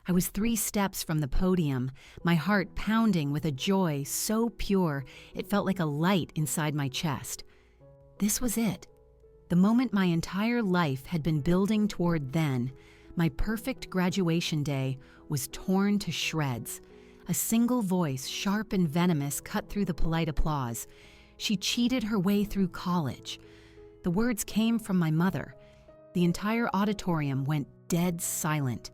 I was 3 steps from the podium, my heart pounding with a joy so pure it felt like a light inside my chest. This was it. The moment my entire life had been building toward then, my perfect graduation day, was torn to shreds. A single voice, sharp and venomous, cut through the polite applause. She cheated her way through college. The words came from my mother. The entire auditorium went dead silent.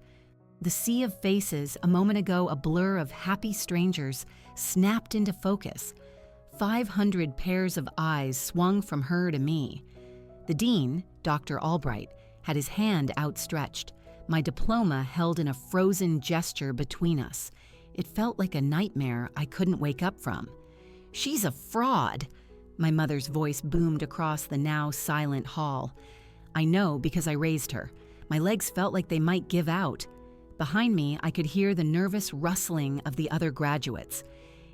The sea of faces, a moment ago a blur of happy strangers, snapped into focus. 500 pairs of eyes swung from her to me. The dean, Dr. Albright, had his hand outstretched, my diploma held in a frozen gesture between us. It felt like a nightmare I couldn't wake up from. "She's a fraud," my mother's voice boomed across the now silent hall. I know because I raised her. My legs felt like they might give out. Behind me, I could hear the nervous rustling of the other graduates.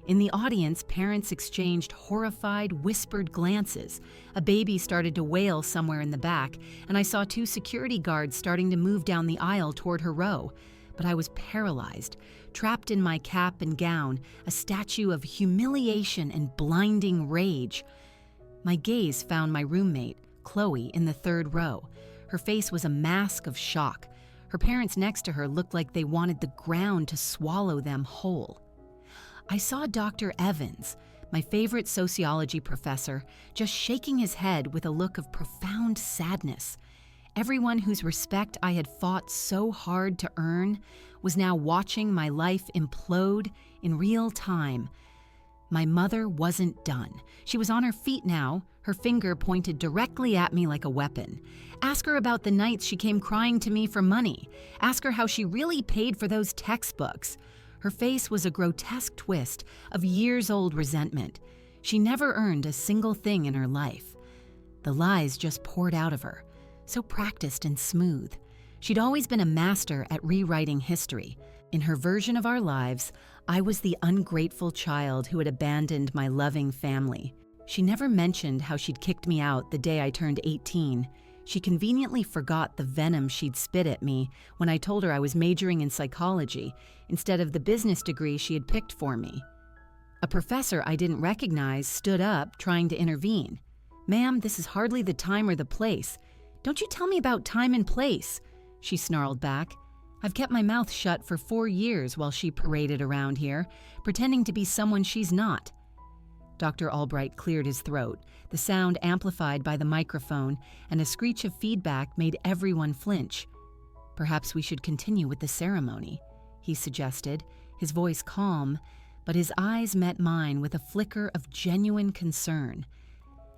In the audience, parents exchanged horrified, whispered glances. A baby started to wail somewhere in the back, and I saw 2 security guards starting to move down the aisle toward her row. But I was paralyzed, trapped in my cap and gown, a statue of humiliation and blinding rage. My gaze found my roommate, Chloe, in the 3rd row. Her face was a mask of shock. Her parents next to her looked like they wanted the ground to swallow them whole. I saw Dr. Evans, my favorite sociology professor, just shaking his head with a look of profound sadness. Everyone whose respect I had fought so hard to earn was now watching my life implode in real time. My mother wasn't done. She was on her feet now, her finger pointed directly at me like a weapon. Ask her about the nights she came crying to me for money. Ask her how she really paid for those textbooks. Her face was a grotesque twist of years-old resentment. She never earned a single thing in her life. The lies just poured out of her, so practiced and smooth. She'd always been a master at rewriting history. In her version of our lives, I was the ungrateful child who had abandoned my loving family. She never mentioned how she'd kicked me out the day I turned 18. She conveniently forgot the venom she'd spit at me when I told her I was majoring in psychology instead of the business degree she had picked for me. A professor I didn't recognize stood up, trying to intervene. "Ma'am, this is hardly the time or the place. Don't you tell me about time and place," she snarled back. I've kept my mouth shut for 4 years while she paraded around here, pretending to be someone she's not. Dr. Albright cleared his throat, the sound amplified by the microphone, and a screech of feedback made everyone flinch. "Perhaps we should continue with the ceremony," he suggested, his voice calm, but his eyes met mine with a flicker of genuine concern.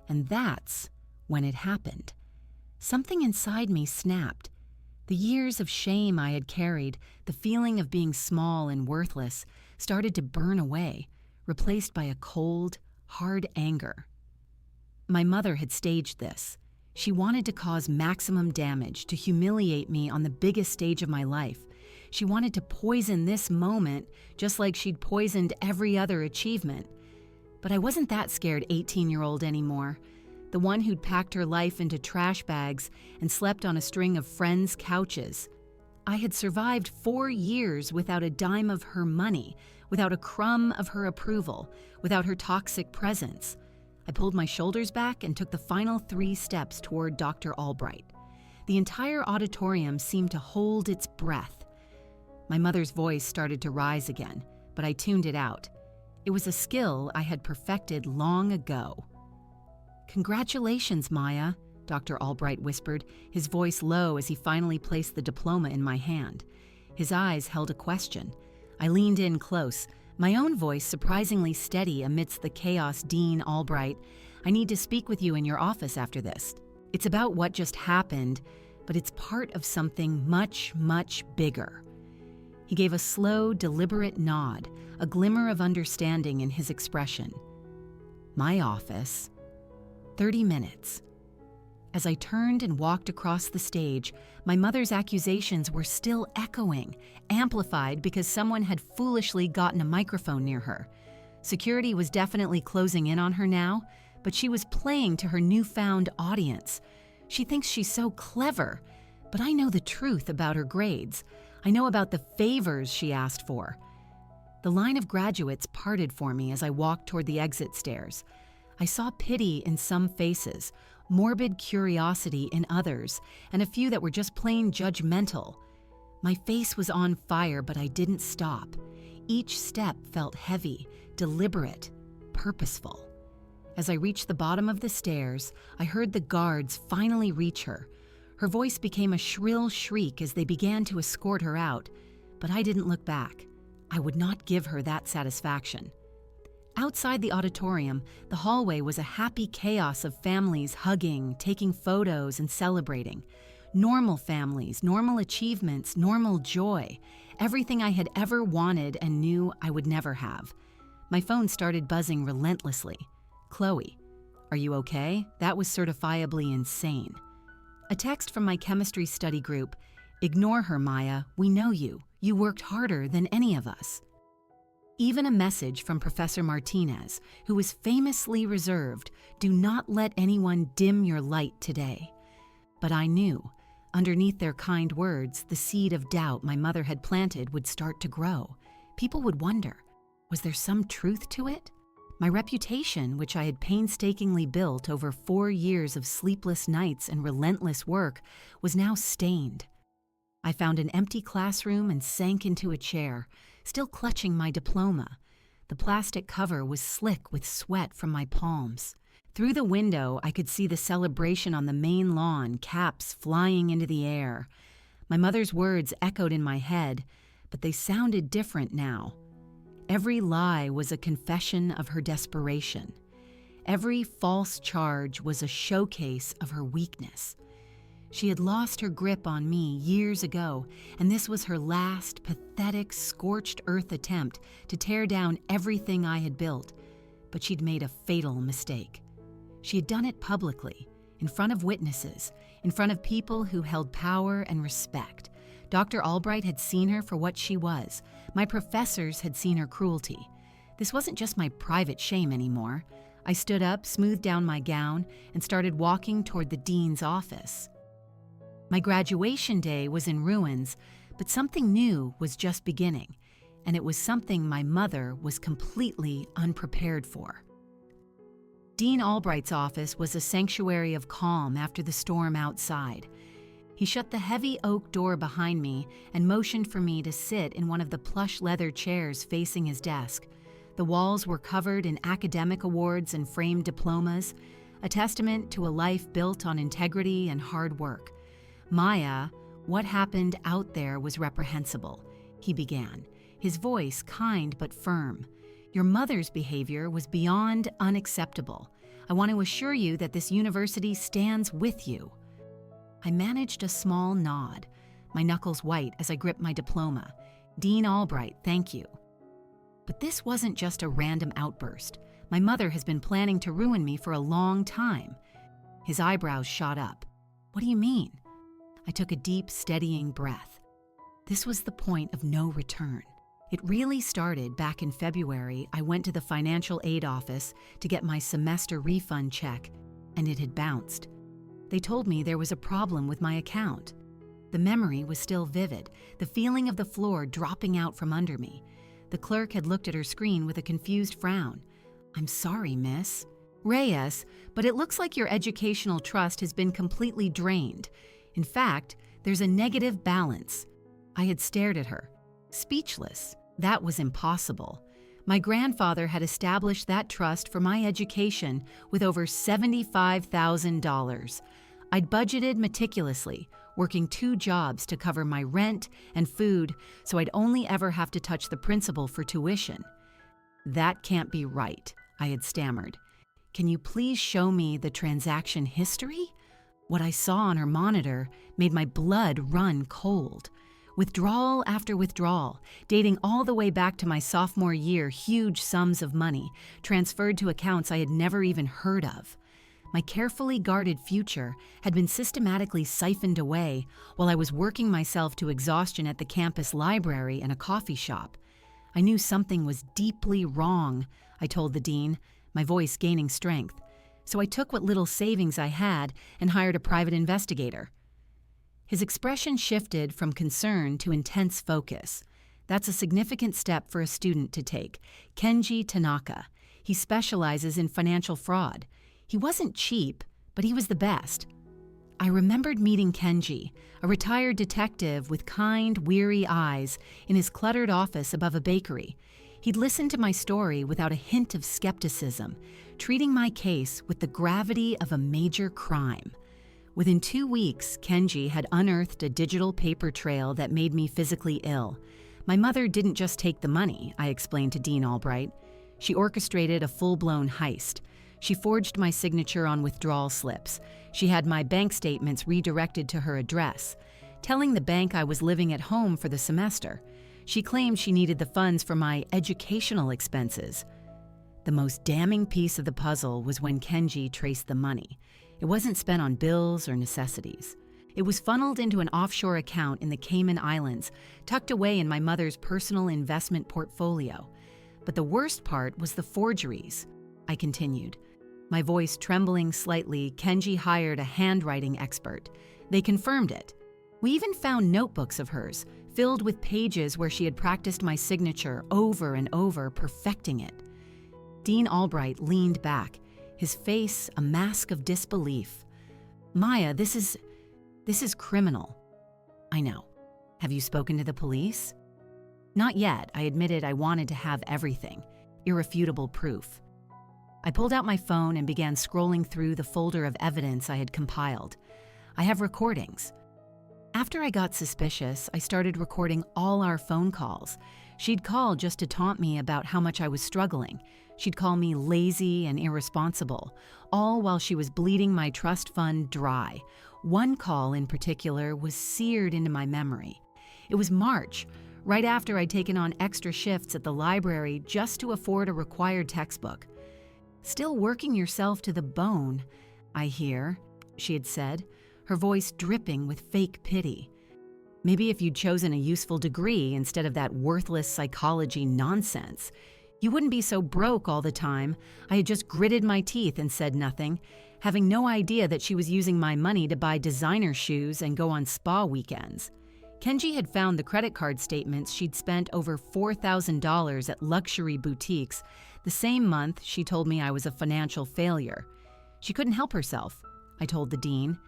And that's when it happened. Something inside me snapped. The years of shame I had carried, the feeling of being small and worthless, started to burn away, replaced by a cold, hard anger. My mother had staged this. She wanted to cause maximum damage, to humiliate me on the biggest stage of my life. She wanted to poison this moment just like she'd poisoned every other achievement. But I wasn't that scared 18-year-old anymore. The one who'd packed her life into trash bags and slept on a string of friends' couches. I had survived 4 years without a dime of her money, without a crumb of her approval, without her toxic presence. I pulled my shoulders back and took the final 3 steps toward Dr. Albright. The entire auditorium seemed to hold its breath. My mother's voice started to rise again, but I tuned it out. It was a skill I had perfected long ago. "Congratulations, Maya," Dr. Albright whispered, his voice low as he finally placed the diploma in my hand. His eyes held a question. I leaned in close, my own voice surprisingly steady amidst the chaos. "Dean Albright, I need to speak with you in your office after this. It's about what just happened, but it's part of something much, much bigger." He gave a slow, deliberate nod, a glimmer of understanding in his expression. My office. 30 minutes. As I turned and walked across the stage, my mother's accusations were still echoing, amplified because someone had foolishly gotten a microphone near her. Security was definitely closing in on her now, but she was playing to her newfound audience. She thinks she's so clever, but I know the truth about her grades. I know about the favors she asked for. The line of graduates parted for me as I walked toward the exit stairs. I saw pity in some faces, morbid curiosity in others, and a few that were just plain judgmental. My face was on fire, but I didn't stop. Each step felt heavy, deliberate, purposeful. As I reached the bottom of the stairs, I heard the guards finally reach her. Her voice became a shrill shriek as they began to escort her out, but I didn't look back. I would not give her that satisfaction. Outside the auditorium, the hallway was a happy chaos of families hugging, taking photos, and celebrating. Normal families, normal achievements, normal joy. Everything I had ever wanted and knew I would never have. My phone started buzzing relentlessly. Chloe, are you okay? That was certifiably insane. A text from my chemistry study group. Ignore her, Maya. We know you. You worked harder than any of us. Even a message from Professor Martinez, who was famously reserved, do not let anyone dim your light today. But I knew, underneath their kind words, the seed of doubt my mother had planted would start to grow. People would wonder, was there some truth to it? My reputation, which I had painstakingly built over 4 years of sleepless nights and relentless work, was now stained. I found an empty classroom and sank into a chair, still clutching my diploma. The plastic cover was slick with sweat from my palms. Through the window, I could see the celebration on the main lawn, caps flying into the air. My mother's words echoed in my head, but they sounded different now. Every lie was a confession of her desperation. Every false charge was a showcase of her weakness. She had lost her grip on me years ago, and this was her last, pathetic, scorched earth attempt to tear down everything I had built. But she'd made a fatal mistake. She had done it publicly, in front of witnesses, in front of people who held power and respect. Dr. Albright had seen her for what she was. My professors had seen her cruelty. This wasn't just my private shame anymore. I stood up, smoothed down my gown, and started walking toward the dean's office. My graduation day was in ruins, but something new was just beginning, and it was something my mother was completely unprepared for. Dean Albright's office was a sanctuary of calm after the storm outside. He shut the heavy oak door behind me and motioned for me to sit in one of the plush leather chairs facing his desk. The walls were covered in academic awards and framed diplomas, a testament to a life built on integrity and hard work. Maya, what happened out there was reprehensible, he began, his voice kind but firm. Your mother's behavior was beyond unacceptable. I want to assure you that this university stands with you. I managed a small nod, my knuckles white as I gripped my diploma. Dean Albright, thank you. But this wasn't just a random outburst. My mother has been planning to ruin me for a long time. His eyebrows shot up. What do you mean? I took a deep, steadying breath. This was the point of no return. It really started back in February. I went to the financial aid office to get my semester refund check, and it had bounced. They told me there was a problem with my account. The memory was still vivid, the feeling of the floor dropping out from under me. The clerk had looked at her screen with a confused frown. I'm sorry, miss. Reyes, but it looks like your educational trust has been completely drained. In fact, there's a negative balance. I had stared at her, speechless. That was impossible. My grandfather had established that trust for my education with over $75,000. I'd budgeted meticulously, working 2 jobs to cover my rent and food so I'd only ever have to touch the principal for tuition. That can't be right, I had stammered. Can you please show me the transaction history? What I saw on her monitor made my blood run cold. Withdrawal after withdrawal, dating all the way back to my sophomore year, huge sums of money transferred to accounts I had never even heard of. My carefully guarded future had been systematically siphoned away while I was working myself to exhaustion at the campus library and a coffee shop. I knew something was deeply wrong, I told the dean, my voice gaining strength. So I took what little savings I had and hired a private investigator. His expression shifted from concern to intense focus. That's a significant step for a student to take. Kenji Tanaka. He specializes in financial fraud. He wasn't cheap, but he was the best. I remembered meeting Kenji, a retired detective with kind, weary eyes, in his cluttered office above a bakery. He'd listened to my story without a hint of skepticism, treating my case with the gravity of a major crime. Within 2 weeks, Kenji had unearthed a digital paper trail that made me physically ill. My mother didn't just take the money, I explained to Dean Albright. She orchestrated a full-blown heist. She forged my signature on withdrawal slips. She had my bank statements redirected to her address, telling the bank I was living at home for the semester. She claimed she needed the funds for my educational expenses. The most damning piece of the puzzle was when Kenji traced the money. It wasn't spent on bills or necessities. It was funneled into an offshore account in the Cayman Islands, tucked away in my mother's personal investment portfolio. But the worst part was the forgeries, I continued. My voice trembling slightly, Kenji hired a handwriting expert. They confirmed it. We even found notebooks of hers, filled with pages where she had practiced my signature over and over, perfecting it. Dean Albright leaned back, his face a mask of disbelief. Maya, this is criminal. I know. Have you spoken to the police? Not yet. I admitted I wanted to have everything. Irrefutable proof. I pulled out my phone and began scrolling through the folder of evidence I had compiled. I have recordings. After I got suspicious, I started recording all our phone calls. She'd call just to taunt me about how much I was struggling. She'd call me lazy and irresponsible, all while she was bleeding my trust fund dry. One call in particular was seared into my memory. It was March, right after I'd taken on extra shifts at the library just to afford a required textbook. "Still working yourself to the bone, I hear," she had said, her voice dripping with fake pity. "Maybe if you'd chosen a useful degree instead of that worthless psychology nonsense, you wouldn't be so broke all the time." I had just gritted my teeth and said nothing, having no idea that she was using my money to buy designer shoes and go on spa weekends. Kenji had found the credit card statements she'd spent over $4,000 at luxury boutiques the same month she told me I was a financial failure. She couldn't help herself, I told the dean.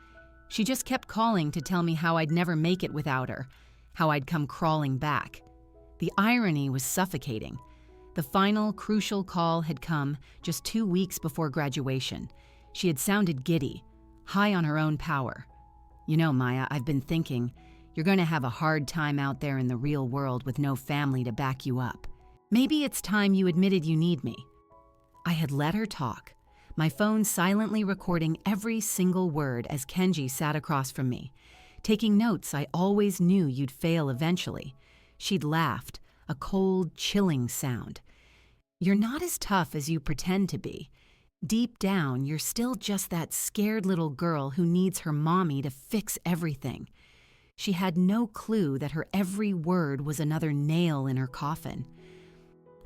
She just kept calling to tell me how I'd never make it without her, how I'd come crawling back. The irony was suffocating. The final, crucial call had come just 2 weeks before graduation. She had sounded giddy, high on her own power. "You know, Maya, I've been thinking, you're going to have a hard time out there in the real world with no family to back you up. Maybe it's time you admitted you need me." I had let her talk, my phone silently recording every single word as Kenji sat across from me, taking notes. I always knew you'd fail eventually. She'd laughed, a cold, chilling sound. "You're not as tough as you pretend to be. Deep down, you're still just that scared little girl who needs her mommy to fix everything." She had no clue that her every word was another nail in her coffin.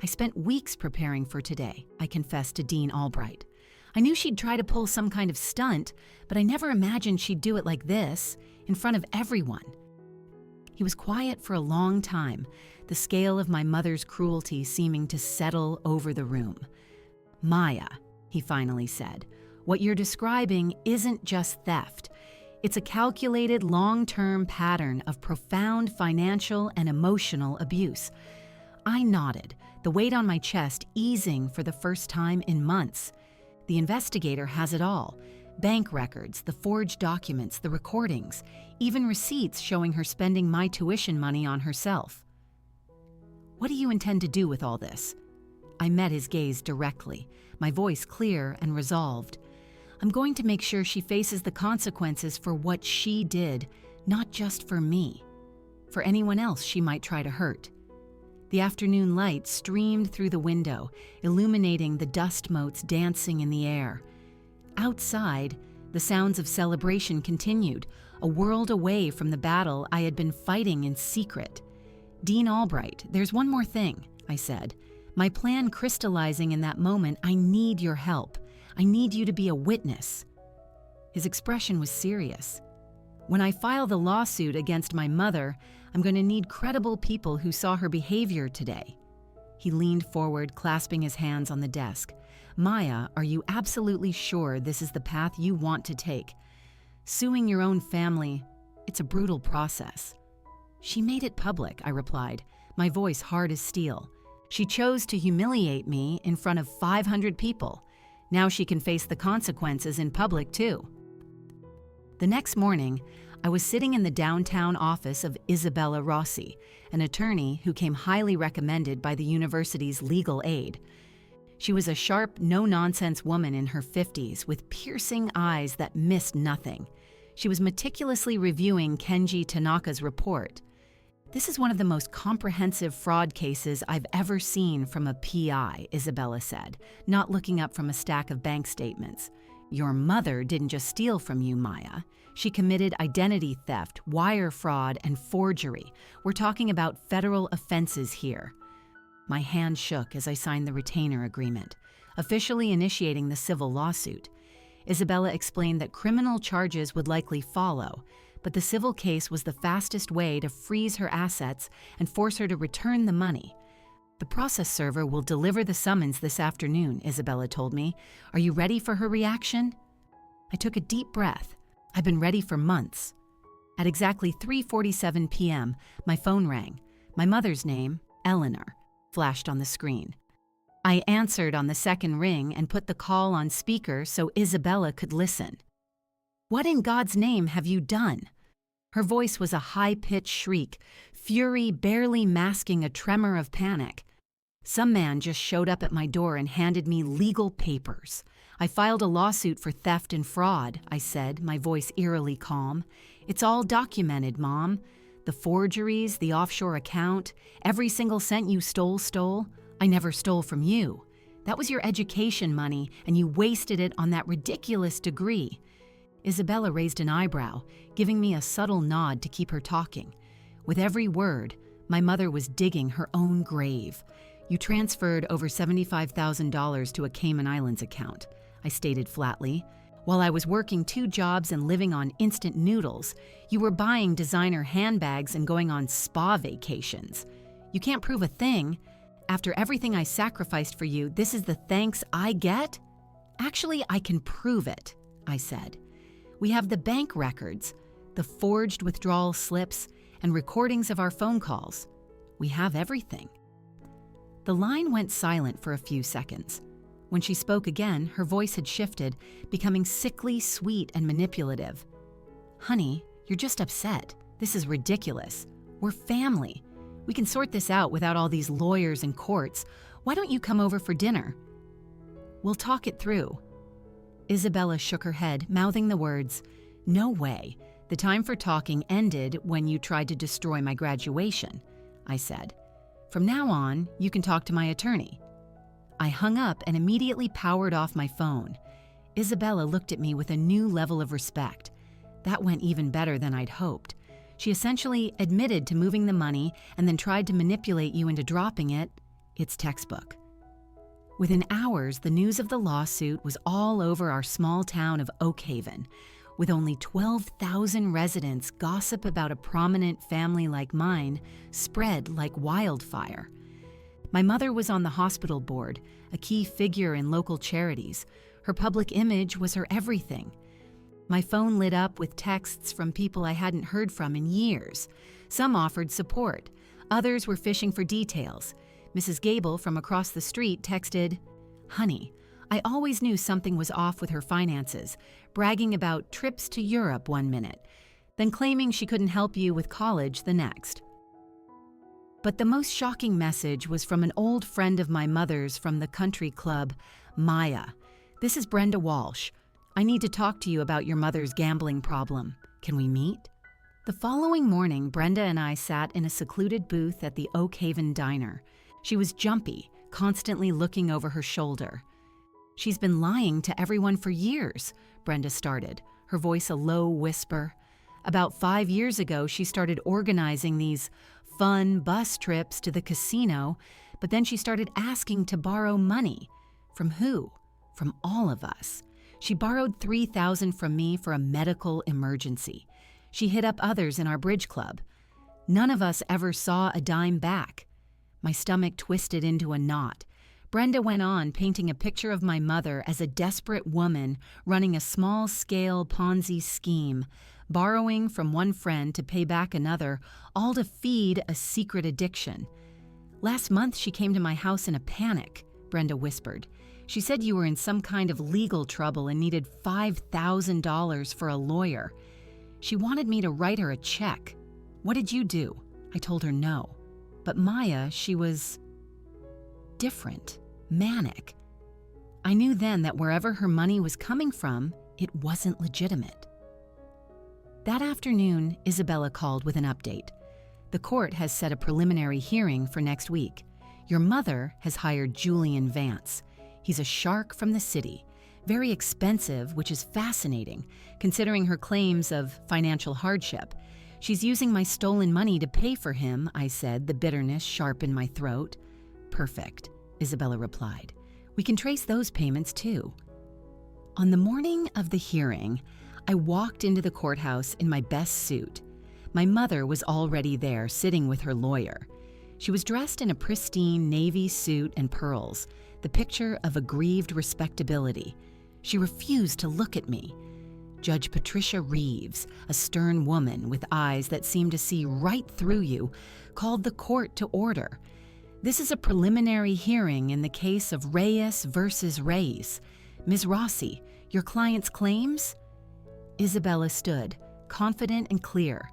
"I spent weeks preparing for today," I confessed to Dean Albright. "I knew she'd try to pull some kind of stunt, but I never imagined she'd do it like this, in front of everyone." He was quiet for a long time, the scale of my mother's cruelty seeming to settle over the room. "Maya," he finally said, "what you're describing isn't just theft. It's a calculated long-term pattern of profound financial and emotional abuse." I nodded, the weight on my chest easing for the first time in months. The investigator has it all: bank records, the forged documents, the recordings, even receipts showing her spending my tuition money on herself. "What do you intend to do with all this?" I met his gaze directly, my voice clear and resolved. "I'm going to make sure she faces the consequences for what she did, not just for me, for anyone else she might try to hurt." The afternoon light streamed through the window, illuminating the dust motes dancing in the air. Outside, the sounds of celebration continued, a world away from the battle I had been fighting in secret. "Dean Albright, there's one more thing," I said, my plan crystallizing in that moment. "I need your help. I need you to be a witness." His expression was serious. When I file the lawsuit against my mother, I'm going to need credible people who saw her behavior today." He leaned forward, clasping his hands on the desk. "Maya, are you absolutely sure this is the path you want to take? Suing your own family, it's a brutal process." "She made it public," I replied, my voice hard as steel. "She chose to humiliate me in front of 500 people. Now she can face the consequences in public, too." The next morning, I was sitting in the downtown office of Isabella Rossi, an attorney who came highly recommended by the university's legal aid. She was a sharp, no-nonsense woman in her 50s with piercing eyes that missed nothing. She was meticulously reviewing Kenji Tanaka's report. "This is one of the most comprehensive fraud cases I've ever seen from a PI," Isabella said, not looking up from a stack of bank statements. "Your mother didn't just steal from you, Maya. She committed identity theft, wire fraud, and forgery. We're talking about federal offenses here." My hand shook as I signed the retainer agreement, officially initiating the civil lawsuit. Isabella explained that criminal charges would likely follow, but the civil case was the fastest way to freeze her assets and force her to return the money. "The process server will deliver the summons this afternoon," Isabella told me. "Are you ready for her reaction?" I took a deep breath. I've been ready for months. At exactly 3:47 p.m., my phone rang. My mother's name, Eleanor, flashed on the screen. I answered on the second ring and put the call on speaker so Isabella could listen. "What in God's name have you done?" Her voice was a high-pitched shriek, fury barely masking a tremor of panic. "Some man just showed up at my door and handed me legal papers. I filed a lawsuit for theft and fraud," I said, my voice eerily calm. "It's all documented, Mom. The forgeries, the offshore account, every single cent you stole. I never stole from you. That was your education money, and you wasted it on that ridiculous degree." Isabella raised an eyebrow, giving me a subtle nod to keep her talking. With every word, my mother was digging her own grave. "You transferred over $75,000 to a Cayman Islands account," I stated flatly. "While I was working 2 jobs and living on instant noodles, you were buying designer handbags and going on spa vacations. You can't prove a thing. After everything I sacrificed for you, this is the thanks I get?" "Actually, I can prove it," I said. "We have the bank records, the forged withdrawal slips, and recordings of our phone calls. We have everything." The line went silent for a few seconds. When she spoke again, her voice had shifted, becoming sickly sweet and manipulative. "Honey, you're just upset. This is ridiculous. We're family. We can sort this out without all these lawyers and courts. Why don't you come over for dinner? We'll talk it through." Isabella shook her head, mouthing the words, "No way. The time for talking ended when you tried to destroy my graduation," I said. "From now on, you can talk to my attorney." I hung up and immediately powered off my phone. Isabella looked at me with a new level of respect. That went even better than I'd hoped. She essentially admitted to moving the money and then tried to manipulate you into dropping it. It's textbook. Within hours, the news of the lawsuit was all over our small town of Oak Haven. With only 12,000 residents, gossip about a prominent family like mine spread like wildfire. My mother was on the hospital board, a key figure in local charities. Her public image was her everything. My phone lit up with texts from people I hadn't heard from in years. Some offered support. Others were fishing for details. Mrs. Gable from across the street texted, "Honey, I always knew something was off with her finances," bragging about trips to Europe one minute, then claiming she couldn't help you with college the next. But the most shocking message was from an old friend of my mother's from the country club, Maya. "This is Brenda Walsh. I need to talk to you about your mother's gambling problem. Can we meet?" The following morning, Brenda and I sat in a secluded booth at the Oak Haven Diner. She was jumpy, constantly looking over her shoulder. "She's been lying to everyone for years," Brenda started, her voice a low whisper. "About 5 years ago, she started organizing these fun bus trips to the casino, but then she started asking to borrow money. From who? From all of us. She borrowed $3,000 from me for a medical emergency. She hit up others in our bridge club. None of us ever saw a dime back. My stomach twisted into a knot. Brenda went on, painting a picture of my mother as a desperate woman running a small-scale Ponzi scheme, borrowing from one friend to pay back another, all to feed a secret addiction. "Last month she came to my house in a panic," Brenda whispered. "She said you were in some kind of legal trouble and needed $5,000 for a lawyer. She wanted me to write her a check. What did you do?" I told her no. But Maya, she was different, manic. I knew then that wherever her money was coming from, it wasn't legitimate. That afternoon, Isabella called with an update. "The court has set a preliminary hearing for next week. Your mother has hired Julian Vance. He's a shark from the city, very expensive, which is fascinating, considering her claims of financial hardship. She's using my stolen money to pay for him," I said, the bitterness sharp in my throat. "Perfect," Isabella replied. "We can trace those payments too." On the morning of the hearing, I walked into the courthouse in my best suit. My mother was already there, sitting with her lawyer. She was dressed in a pristine navy suit and pearls, the picture of aggrieved respectability. She refused to look at me. Judge Patricia Reeves, a stern woman with eyes that seemed to see right through you, called the court to order. "This is a preliminary hearing in the case of Reyes versus Reyes. Ms. Rossi, your client's claims?" Isabella stood, confident and clear.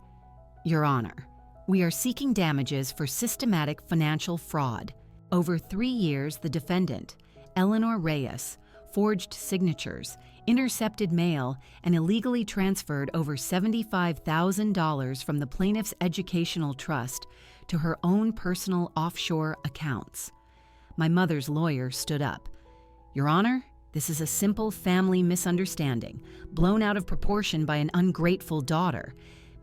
"Your Honor, we are seeking damages for systematic financial fraud. Over 3 years, the defendant, Eleanor Reyes, forged signatures, intercepted mail, and illegally transferred over $75,000 from the plaintiff's educational trust to her own personal offshore accounts." My mother's lawyer stood up. "Your Honor, this is a simple family misunderstanding, blown out of proportion by an ungrateful daughter.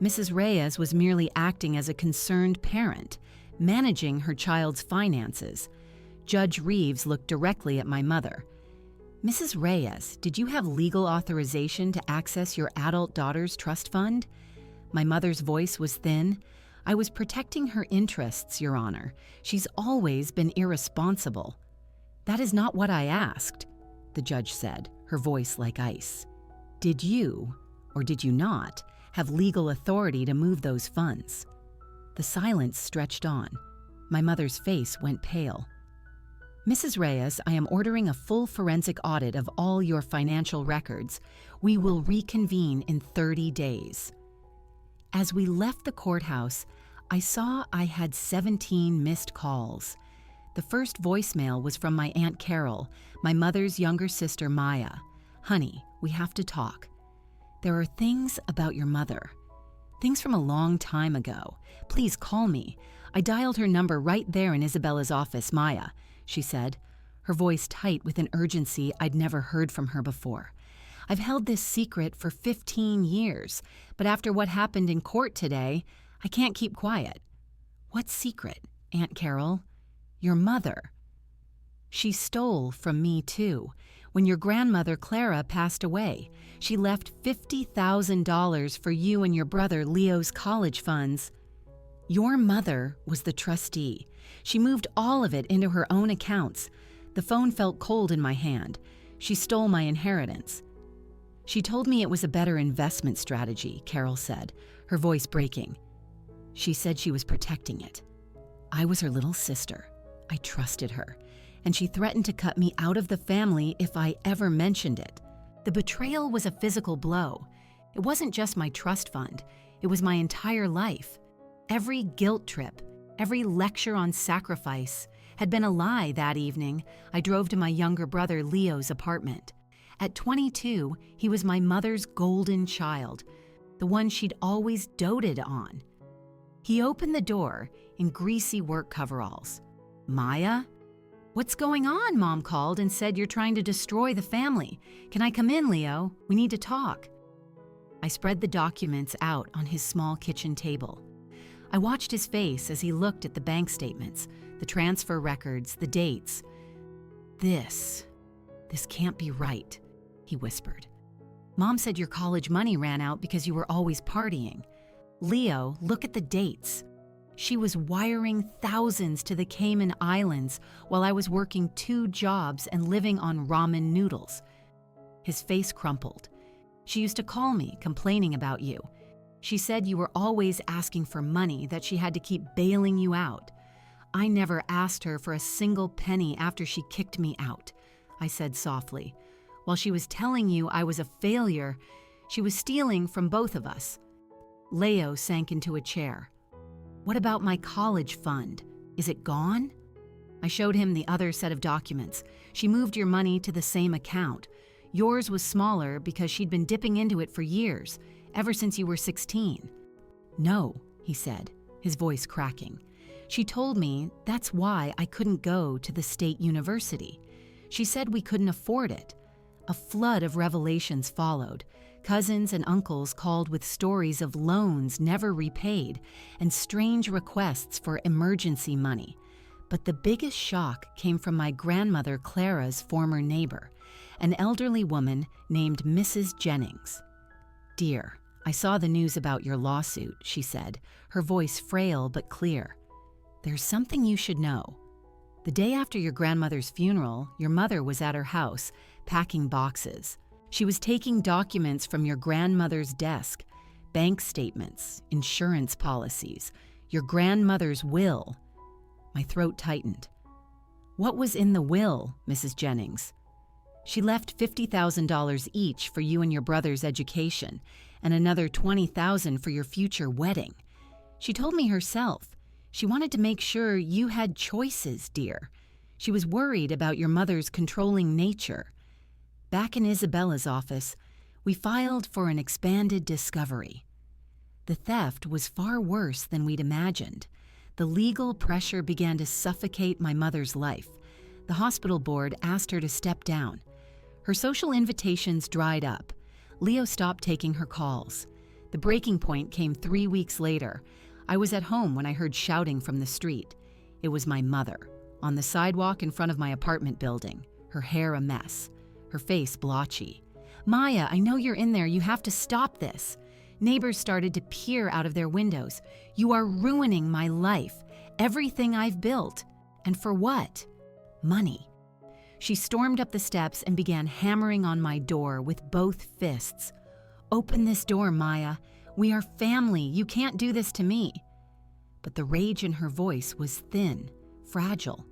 Mrs. Reyes was merely acting as a concerned parent, managing her child's finances." Judge Reeves looked directly at my mother. "Mrs. Reyes, did you have legal authorization to access your adult daughter's trust fund?" My mother's voice was thin. "I was protecting her interests, Your Honor. She's always been irresponsible." "That is not what I asked," the judge said, her voice like ice. "Did you, or did you not, have legal authority to move those funds?" The silence stretched on. My mother's face went pale. "Mrs. Reyes, I am ordering a full forensic audit of all your financial records. We will reconvene in 30 days. As we left the courthouse, I saw I had 17 missed calls. The first voicemail was from my Aunt Carol, my mother's younger sister Maya. "Honey, we have to talk. There are things about your mother. Things from a long time ago. Please call me." I dialed her number right there in Isabella's office. "Maya," she said, her voice tight with an urgency I'd never heard from her before. "I've held this secret for 15 years, but after what happened in court today, I can't keep quiet." "What secret, Aunt Carol?" "Your mother. She stole from me too. When your grandmother Clara passed away, she left $50,000 for you and your brother Leo's college funds. Your mother was the trustee. She moved all of it into her own accounts. The phone felt cold in my hand. She stole my inheritance." "She told me it was a better investment strategy," Carol said, her voice breaking. "She said she was protecting it. I was her little sister. I trusted her, and she threatened to cut me out of the family if I ever mentioned it. The betrayal was a physical blow. It wasn't just my trust fund. It was my entire life. Every guilt trip, every lecture on sacrifice had been a lie. That evening, I drove to my younger brother Leo's apartment. At 22, he was my mother's golden child, the one she'd always doted on. He opened the door in greasy work coveralls. "Maya?" "What's going on?" Mom called and said, "You're trying to destroy the family. Can I come in, Leo? We need to talk." I spread the documents out on his small kitchen table. I watched his face as he looked at the bank statements, the transfer records, the dates. This can't be right," he whispered. Mom said your college money ran out because you were always partying. Leo, look at the dates. She was wiring thousands to the Cayman Islands while I was working 2 jobs and living on ramen noodles. His face crumpled. She used to call me, complaining about you. She said you were always asking for money, that she had to keep bailing you out. I never asked her for a single penny after she kicked me out, I said softly. While she was telling you I was a failure, she was stealing from both of us. Leo sank into a chair. What about my college fund? Is it gone? I showed him the other set of documents. She moved your money to the same account. Yours was smaller because she'd been dipping into it for years, ever since you were 16. No, he said, his voice cracking. She told me that's why I couldn't go to the state university. She said we couldn't afford it. A flood of revelations followed. Cousins and uncles called with stories of loans never repaid and strange requests for emergency money. But the biggest shock came from my grandmother Clara's former neighbor, an elderly woman named Mrs. Jennings. Dear, I saw the news about your lawsuit, she said, her voice frail but clear. There's something you should know. The day after your grandmother's funeral, your mother was at her house, packing boxes. She was taking documents from your grandmother's desk, bank statements, insurance policies, your grandmother's will. My throat tightened. What was in the will, Mrs. Jennings? She left $50,000 each for you and your brother's education, and another $20,000 for your future wedding. She told me herself. She wanted to make sure you had choices, dear. She was worried about your mother's controlling nature. Back in Isabella's office, we filed for an expanded discovery. The theft was far worse than we'd imagined. The legal pressure began to suffocate my mother's life. The hospital board asked her to step down. Her social invitations dried up. Leo stopped taking her calls. The breaking point came 3 weeks later. I was at home when I heard shouting from the street. It was my mother, on the sidewalk in front of my apartment building, her hair a mess, her face blotchy. Maya, I know you're in there. You have to stop this. Neighbors started to peer out of their windows. You are ruining my life, everything I've built. And for what? Money. She stormed up the steps and began hammering on my door with both fists. Open this door, Maya. We are family. You can't do this to me. But the rage in her voice was thin, fragile.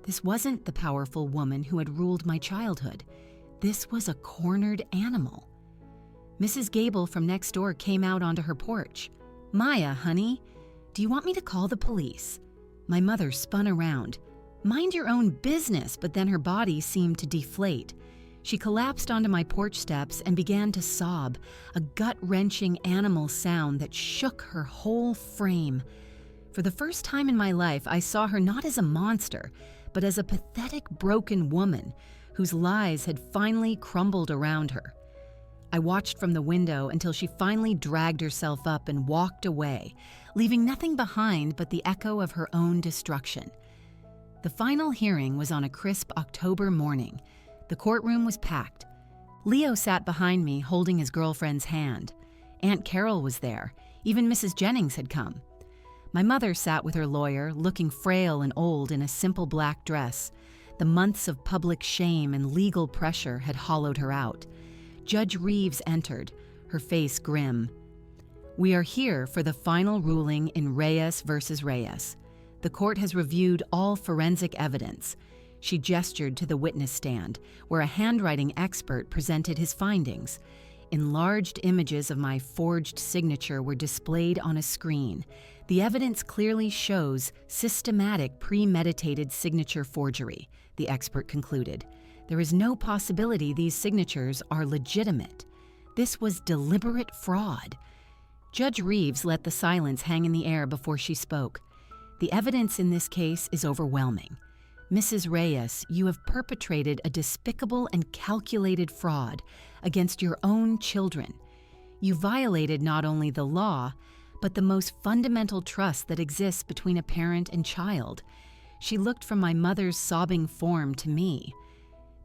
This wasn't the powerful woman who had ruled my childhood. This was a cornered animal. Mrs. Gable from next door came out onto her porch. Maya, honey, do you want me to call the police? My mother spun around. Mind your own business, but then her body seemed to deflate. She collapsed onto my porch steps and began to sob, a gut-wrenching animal sound that shook her whole frame. For the first time in my life, I saw her not as a monster, but as a pathetic, broken woman whose lies had finally crumbled around her. I watched from the window until she finally dragged herself up and walked away, leaving nothing behind but the echo of her own destruction. The final hearing was on a crisp October morning. The courtroom was packed. Leo sat behind me holding his girlfriend's hand. Aunt Carol was there. Even Mrs. Jennings had come. My mother sat with her lawyer, looking frail and old in a simple black dress. The months of public shame and legal pressure had hollowed her out. Judge Reeves entered, her face grim. We are here for the final ruling in Reyes versus Reyes. The court has reviewed all forensic evidence. She gestured to the witness stand, where a handwriting expert presented his findings. Enlarged images of my forged signature were displayed on a screen. The evidence clearly shows systematic, premeditated signature forgery, the expert concluded. There is no possibility these signatures are legitimate. This was deliberate fraud. Judge Reeves let the silence hang in the air before she spoke. The evidence in this case is overwhelming. Mrs. Reyes, you have perpetrated a despicable and calculated fraud against your own children. You violated not only the law, but the most fundamental trust that exists between a parent and child. She looked from my mother's sobbing form to me.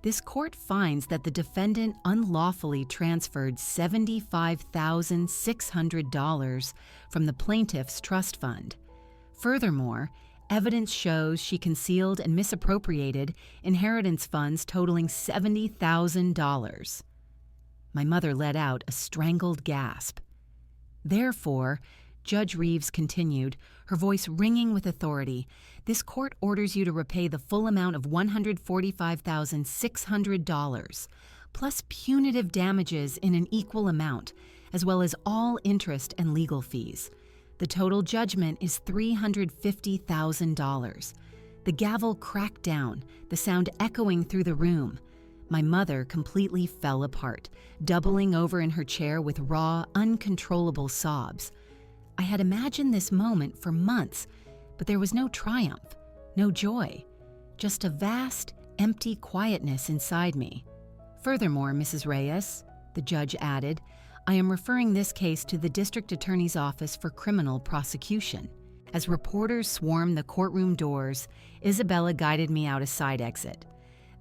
This court finds that the defendant unlawfully transferred $75,600 from the plaintiff's trust fund. Furthermore, evidence shows she concealed and misappropriated inheritance funds totaling $70,000. My mother let out a strangled gasp. Therefore, Judge Reeves continued, her voice ringing with authority, this court orders you to repay the full amount of $145,600, plus punitive damages in an equal amount, as well as all interest and legal fees. The total judgment is $350,000. The gavel cracked down, the sound echoing through the room. My mother completely fell apart, doubling over in her chair with raw, uncontrollable sobs. I had imagined this moment for months, but there was no triumph, no joy, just a vast, empty quietness inside me. Furthermore, Mrs. Reyes, the judge added, I am referring this case to the District Attorney's Office for Criminal Prosecution. As reporters swarmed the courtroom doors, Isabella guided me out a side exit.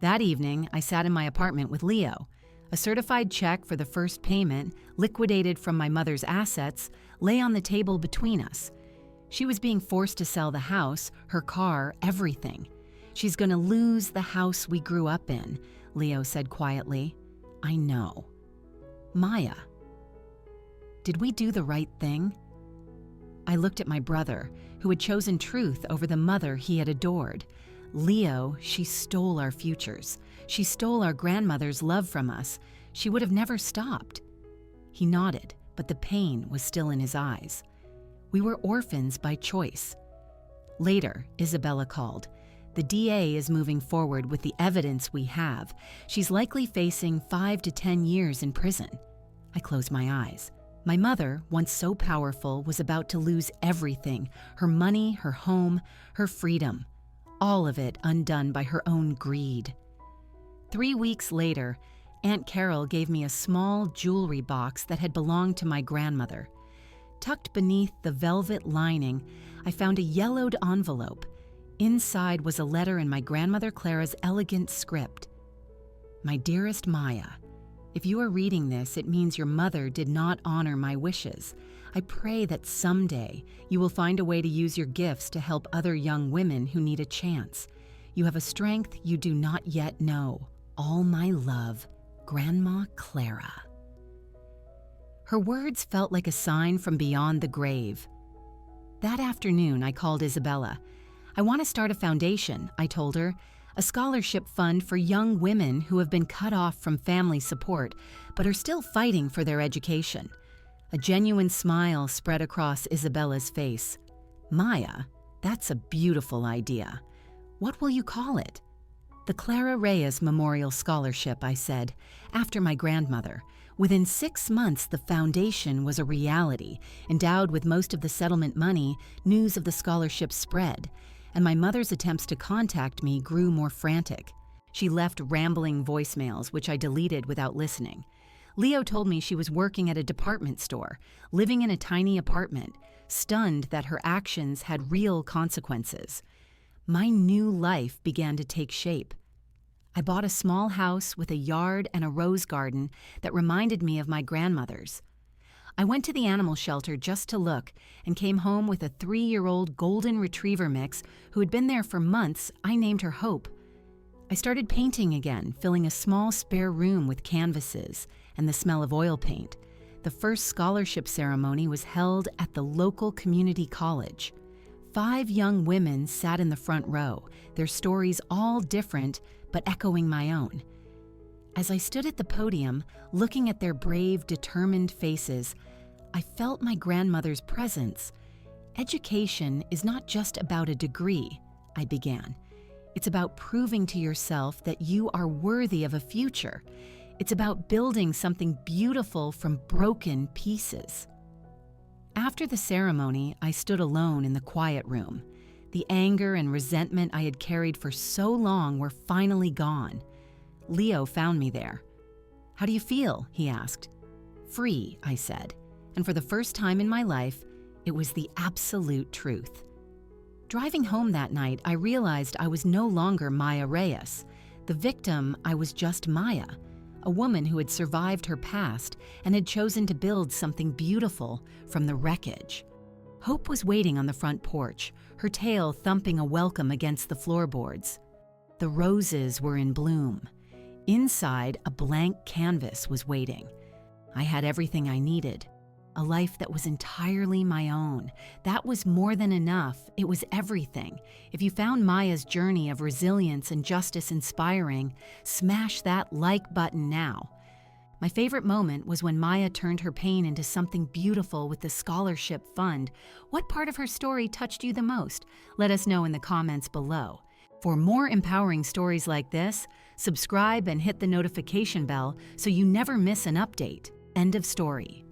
That evening, I sat in my apartment with Leo. A certified check for the first payment, liquidated from my mother's assets, lay on the table between us. She was being forced to sell the house, her car, everything. She's going to lose the house we grew up in, Leo said quietly. I know. Maya. Did we do the right thing? I looked at my brother, who had chosen truth over the mother he had adored. Leo, she stole our futures. She stole our grandmother's love from us. She would have never stopped. He nodded, but the pain was still in his eyes. We were orphans by choice. Later, Isabella called. The DA is moving forward with the evidence we have. She's likely facing 5 to 10 years in prison. I closed my eyes. My mother, once so powerful, was about to lose everything, her money, her home, her freedom. All of it undone by her own greed. 3 weeks later, Aunt Carol gave me a small jewelry box that had belonged to my grandmother. Tucked beneath the velvet lining, I found a yellowed envelope. Inside was a letter in my grandmother Clara's elegant script. My dearest Maya, if you are reading this, it means your mother did not honor my wishes. I pray that someday you will find a way to use your gifts to help other young women who need a chance. You have a strength you do not yet know. All my love, Grandma Clara. Her words felt like a sign from beyond the grave. That afternoon, I called Isabella. I want to start a foundation, I told her, a scholarship fund for young women who have been cut off from family support but are still fighting for their education. A genuine smile spread across Isabella's face. Maya, that's a beautiful idea. What will you call it? The Clara Reyes Memorial Scholarship, I said, after my grandmother. Within 6 months, the foundation was a reality. Endowed with most of the settlement money, news of the scholarship spread, and my mother's attempts to contact me grew more frantic. She left rambling voicemails, which I deleted without listening. Leo told me she was working at a department store, living in a tiny apartment, stunned that her actions had real consequences. My new life began to take shape. I bought a small house with a yard and a rose garden that reminded me of my grandmother's. I went to the animal shelter just to look and came home with a 3-year-old golden retriever mix who had been there for months. I named her Hope. I started painting again, filling a small spare room with canvases and the smell of oil paint. The first scholarship ceremony was held at the local community college. 5 young women sat in the front row, their stories all different but echoing my own. As I stood at the podium, looking at their brave, determined faces, I felt my grandmother's presence. Education is not just about a degree, I began. It's about proving to yourself that you are worthy of a future. It's about building something beautiful from broken pieces. After the ceremony, I stood alone in the quiet room. The anger and resentment I had carried for so long were finally gone. Leo found me there. "How do you feel?" he asked. "Free," I said, and for the first time in my life, it was the absolute truth. Driving home that night, I realized I was no longer Maya Reyes. The victim, I was just Maya, a woman who had survived her past and had chosen to build something beautiful from the wreckage. Hope was waiting on the front porch, her tail thumping a welcome against the floorboards. The roses were in bloom. Inside, a blank canvas was waiting. I had everything I needed. A life that was entirely my own. That was more than enough. It was everything. If you found Maya's journey of resilience and justice inspiring, smash that like button now. My favorite moment was when Maya turned her pain into something beautiful with the scholarship fund. What part of her story touched you the most? Let us know in the comments below. For more empowering stories like this, subscribe and hit the notification bell so you never miss an update. End of story.